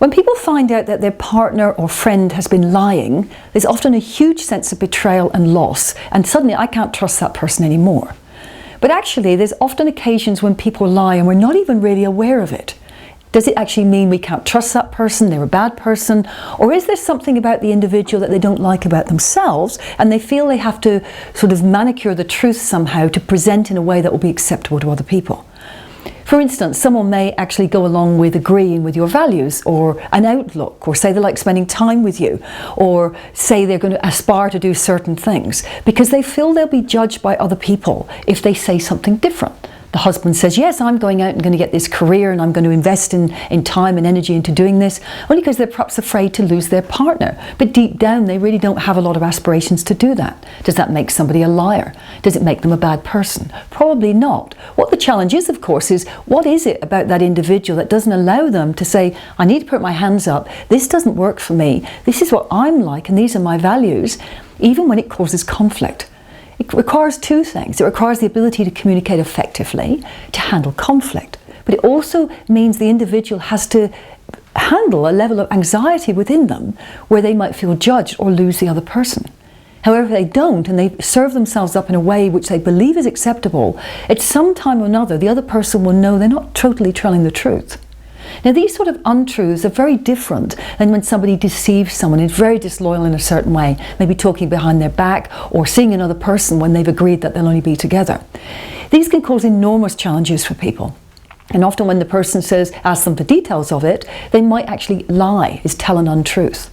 When people find out that their partner or friend has been lying, there's often a huge sense of betrayal and loss, and suddenly I can't trust that person anymore. But actually, there's often occasions when people lie and we're not even really aware of it. Does it actually mean we can't trust that person, they're a bad person? Or is there something about the individual that they don't like about themselves and they feel they have to sort of manicure the truth somehow to present in a way that will be acceptable to other people? For instance, someone may actually go along with agreeing with your values or an outlook, or say they like spending time with you, or say they're going to aspire to do certain things because they feel they'll be judged by other people if they say something different. The husband says, yes, I'm going out and going to get this career and I'm going to invest in time and energy into doing this, only because they're perhaps afraid to lose their partner. But deep down, they really don't have a lot of aspirations to do that. Does that make somebody a liar? Does it make them a bad person? Probably not. What the challenge is, of course, is what is it about that individual that doesn't allow them to say, I need to put my hands up, this doesn't work for me, this is what I'm like and these are my values, even when it causes conflict. It requires two things. It requires the ability to communicate effectively, to handle conflict, but it also means the individual has to handle a level of anxiety within them where they might feel judged or lose the other person. However, if they don't and they serve themselves up in a way which they believe is acceptable, at some time or another the other person will know they're not totally telling the truth. Now, these sort of untruths are very different than when somebody deceives someone, is very disloyal in a certain way, maybe talking behind their back or seeing another person when they've agreed that they'll only be together. These can cause enormous challenges for people. And often when the person asks them for details of it, they might actually lie, is tell an untruth.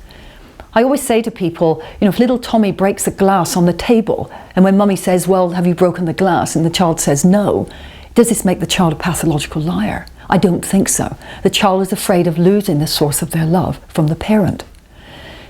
I always say to people, if little Tommy breaks a glass on the table, and when mummy says, well, have you broken the glass? And the child says no, does this make the child a pathological liar? I don't think so. The child is afraid of losing the source of their love from the parent.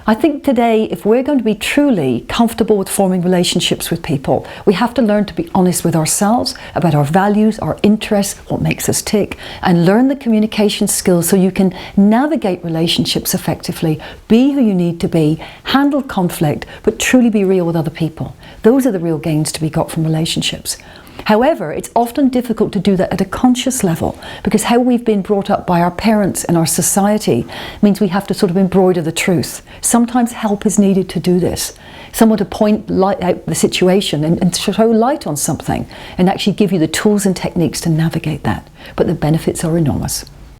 I think today, if we're going to be truly comfortable with forming relationships with people, we have to learn to be honest with ourselves about our values, our interests, what makes us tick, and learn the communication skills so you can navigate relationships effectively, be who you need to be, handle conflict, but truly be real with other people. Those are the real gains to be got from relationships. However, it's often difficult to do that at a conscious level because how we've been brought up by our parents and our society means we have to sort of embroider the truth. Sometimes help is needed to do this. Someone to point light out the situation and show light on something and actually give you the tools and techniques to navigate that. But the benefits are enormous.